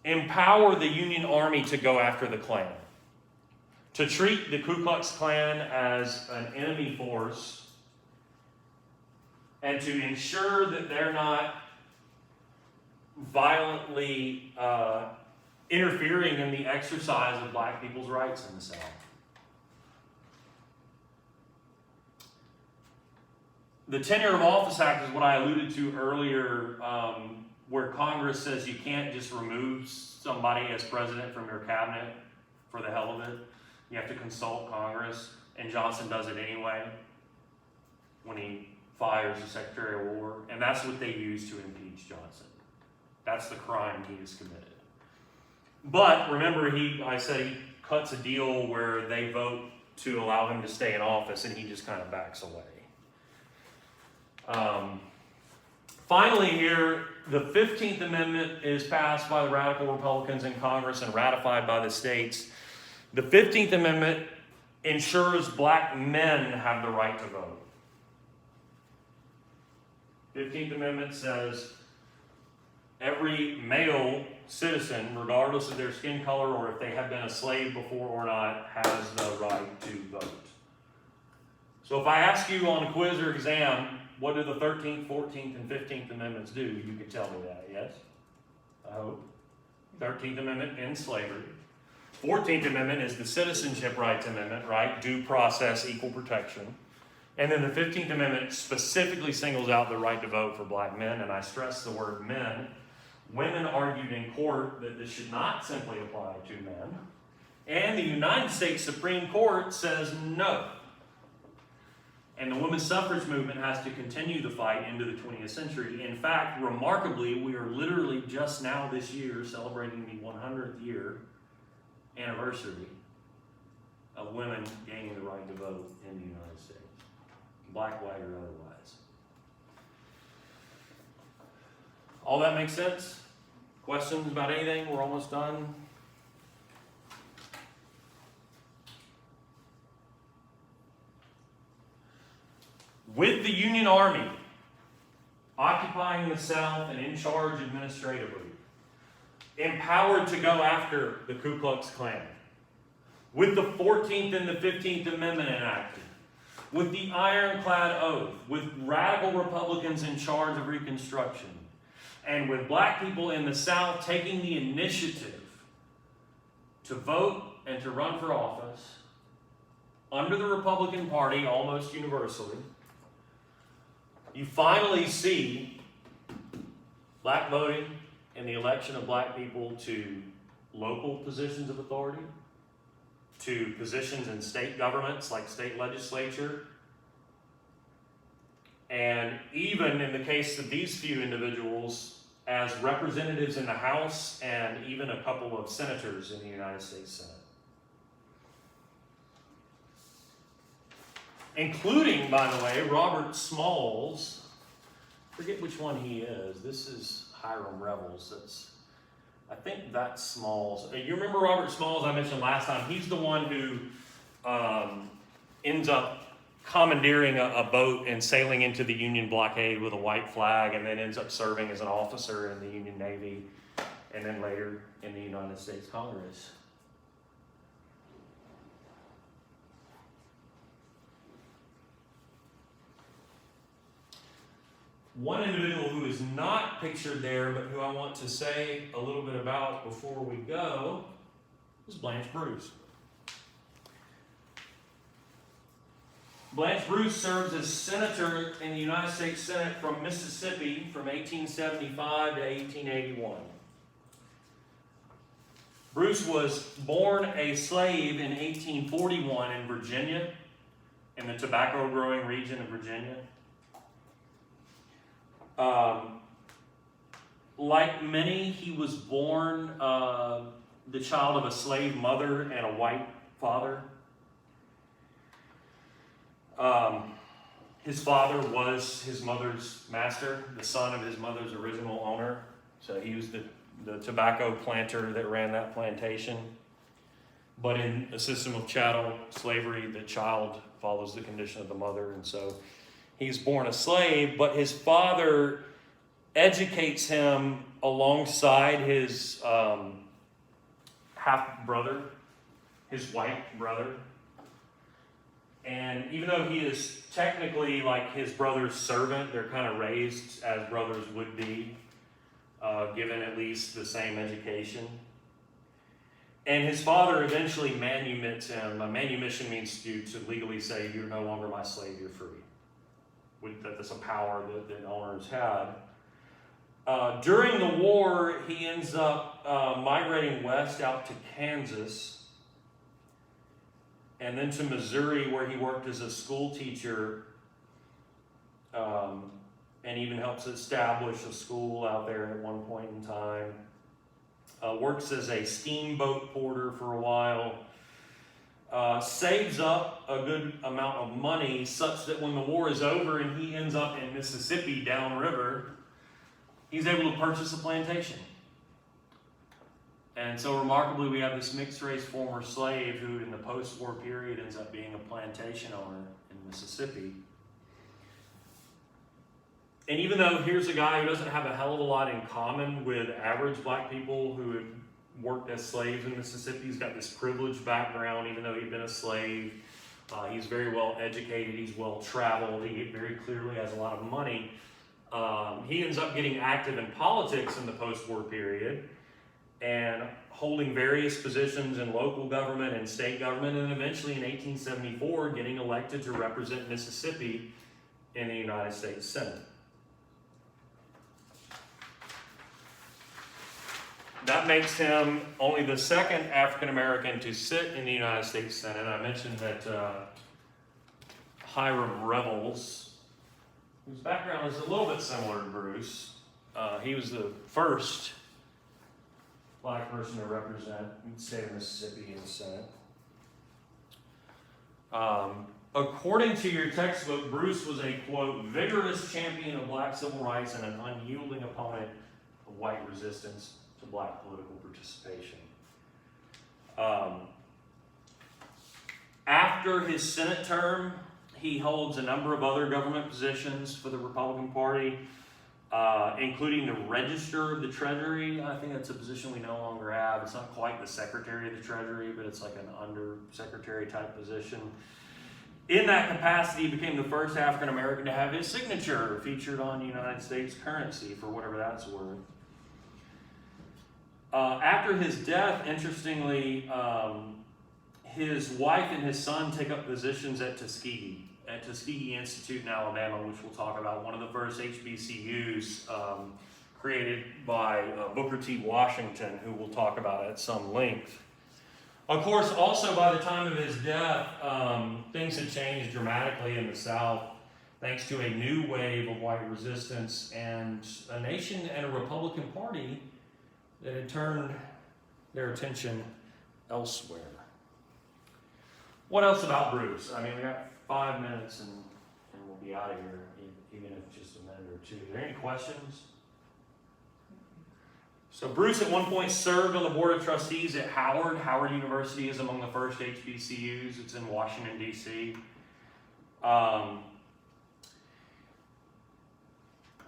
empower the Union Army to go after the Klan, to treat the Ku Klux Klan as an enemy force, and to ensure that they're not violently interfering in the exercise of Black people's rights in the South. The Tenure of Office Act is what I alluded to earlier, where Congress says you can't just remove somebody as president from your cabinet for the hell of it. You have to consult Congress, and Johnson does it anyway when he fires the Secretary of War, and that's what they use to impeach Johnson. That's the crime he has committed. But remember, I said he cuts a deal where they vote to allow him to stay in office, and he just kind of backs away. Finally here, the 15th Amendment is passed by the radical Republicans in Congress and ratified by the states. The 15th Amendment ensures Black men have the right to vote. 15th Amendment says every male citizen, regardless of their skin color or if they have been a slave before or not, has the right to vote. So if I ask you on a quiz or exam, what do the 13th, 14th, and 15th Amendments do? You can tell me that, yes? I hope. 13th Amendment ends slavery. 14th Amendment is the Citizenship Rights Amendment, right? Due process, equal protection. And then the 15th Amendment specifically singles out the right to vote for Black men, and I stress the word men, Women argued in court that this should not simply apply to men. And the United States Supreme Court says no. And the women's suffrage movement has to continue the fight into the 20th century. In fact, remarkably, we are literally just now this year celebrating the 100th year anniversary of women gaining the right to vote in the United States, black, white, or otherwise. All that makes sense? Questions about anything? We're almost done. With the Union Army occupying the South and in charge administratively, empowered to go after the Ku Klux Klan, with the 14th and the 15th Amendment enacted, with the ironclad oath, with radical Republicans in charge of Reconstruction, and with black people in the South taking the initiative to vote and to run for office under the Republican Party almost universally, you finally see black voting and the election of black people to local positions of authority, to positions in state governments like state legislature, and even in the case of these few individuals, as representatives in the House and even a couple of senators in the United States Senate. Including, by the way, Robert Smalls. Forget which one he is. This is Hiram Revels. I think that's Smalls. You remember Robert Smalls I mentioned last time? He's the one who ends up commandeering a boat and sailing into the Union blockade with a white flag, and then ends up serving as an officer in the Union Navy, and then later in the United States Congress. One individual who is not pictured there, but who I want to say a little bit about before we go, is Blanche Bruce. Blanche Bruce serves as senator in the United States Senate from Mississippi from 1875 to 1881. Bruce was born a slave in 1841 in Virginia, in the tobacco growing region of Virginia. Like many, he was born the child of a slave mother and a white father. His father was his mother's master, the son of his mother's original owner. So he was the tobacco planter that ran that plantation. But in a system of chattel slavery, the child follows the condition of the mother. And so he's born a slave, but his father educates him alongside his half-brother, his white brother. And even though he is technically like his brother's servant, they're kind of raised as brothers would be, given at least the same education. And his father eventually manumits him. Manumission means to legally say, you're no longer my slave, you're free. That's a power that owners had. During the war, he ends up migrating west out to Kansas, and then to Missouri, where he worked as a school teacher, and even helps establish a school out there at one point in time. Works as a steamboat porter for a while. Saves up a good amount of money such that when the war is over and he ends up in Mississippi downriver, he's able to purchase a plantation. And so remarkably, we have this mixed-race former slave who in the post-war period ends up being a plantation owner in Mississippi. And even though here's a guy who doesn't have a hell of a lot in common with average black people who had worked as slaves in Mississippi, he's got this privileged background, even though he'd been a slave. He's very well educated, he's well traveled, he very clearly has a lot of money. He ends up getting active in politics in the post-war period, and holding various positions in local government and state government, and eventually in 1874 getting elected to represent Mississippi in the United States Senate. That makes him only the second African American to sit in the United States Senate. I mentioned that Hiram Revels, whose background is a little bit similar to Bruce, he was the first black person to represent the state of Mississippi in the Senate. According to your textbook, Bruce was a, quote, vigorous champion of black civil rights and an unyielding opponent of white resistance to black political participation. After his Senate term, he holds a number of other government positions for the Republican Party, including the Register of the Treasury. I think that's a position we no longer have. It's not quite the Secretary of the Treasury, but it's like an undersecretary type position. In that capacity, he became the first African American to have his signature featured on United States currency, for whatever that's worth. After his death, interestingly, his wife and his son take up positions at Tuskegee Institute in Alabama, which we'll talk about, one of the first HBCUs created by Booker T. Washington, who we'll talk about at some length. Of course, also by the time of his death, things had changed dramatically in the South, thanks to a new wave of white resistance and a nation and a Republican Party that had turned their attention elsewhere. What else about Bruce? I mean, we got 5 minutes and we'll be out of here, even if just a minute or two. Are there any questions? So Bruce at one point served on the Board of Trustees at Howard. Howard University is among the first HBCUs. It's in Washington, D.C.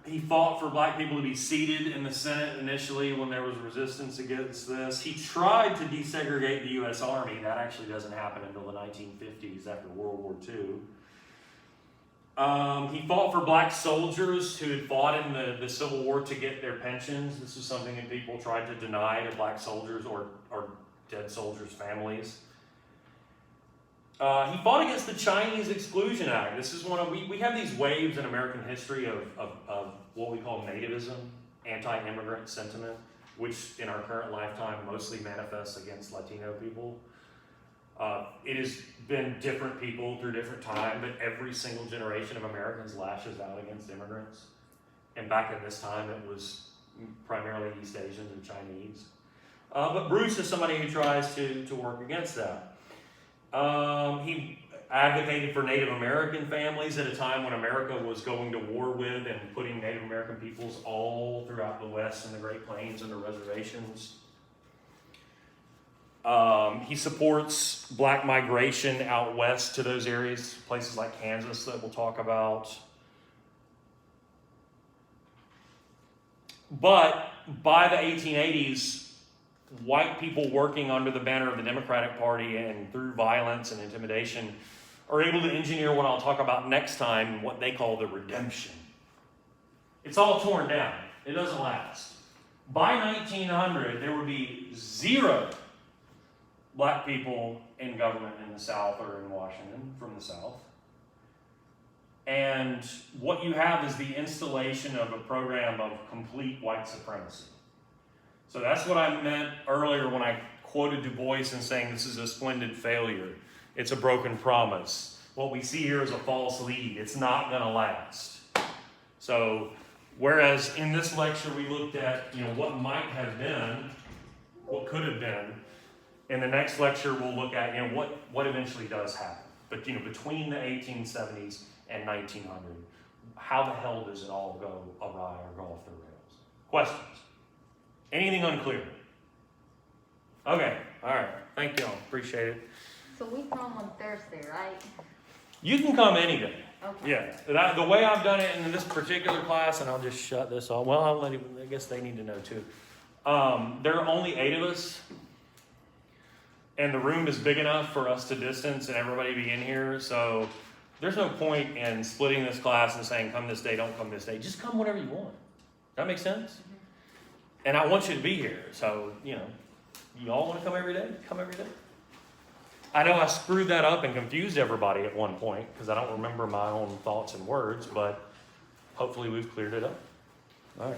He fought for black people to be seated in the Senate initially when there was resistance against this. He tried to desegregate the U.S. Army. That actually doesn't happen until the 1950s after World War II. He fought for black soldiers who had fought in the Civil War to get their pensions. This was something that people tried to deny to black soldiers or dead soldiers' families. He fought against the Chinese Exclusion Act. This is one of, we have these waves in American history of what we call nativism, anti-immigrant sentiment, which in our current lifetime mostly manifests against Latino people. It has been different people through different time, but every single generation of Americans lashes out against immigrants. And back in this time, it was primarily East Asians and Chinese. But Bruce is somebody who tries to work against that. He advocated for Native American families at a time when America was going to war with and putting Native American peoples all throughout the West and the Great Plains under reservations. He supports black migration out west to those areas, places like Kansas that we'll talk about. But by the 1880s, white people working under the banner of the Democratic Party and through violence and intimidation are able to engineer what I'll talk about next time, what they call the redemption. It's all torn down. It doesn't last. By 1900, there would be 0 black people in government in the South or in Washington from the South. And what you have is the installation of a program of complete white supremacy. So that's what I meant earlier when I quoted Du Bois and saying this is a splendid failure. It's a broken promise. What we see here is a false lead. It's not going to last. So whereas in this lecture we looked at what might have been, what could have been, in the next lecture we'll look at what eventually does happen. But between the 1870s and 1900, how the hell does it all go awry or go off the rails? Questions? Anything unclear? Okay, all right. Thank y'all. Appreciate it. So we come on Thursday, right? You can come any day. Okay. Yeah. The way I've done it in this particular class, and I'll just shut this off. Well, I'll let him, I guess they need to know too. There are only 8 of us, and the room is big enough for us to distance and everybody be in here. So there's no point in splitting this class and saying, come this day, don't come this day. Just come whenever you want. That makes sense? Mm-hmm. And I want you to be here. So, you all want to come every day? Come every day. I know I screwed that up and confused everybody at one point because I don't remember my own thoughts and words, but hopefully we've cleared it up. All right.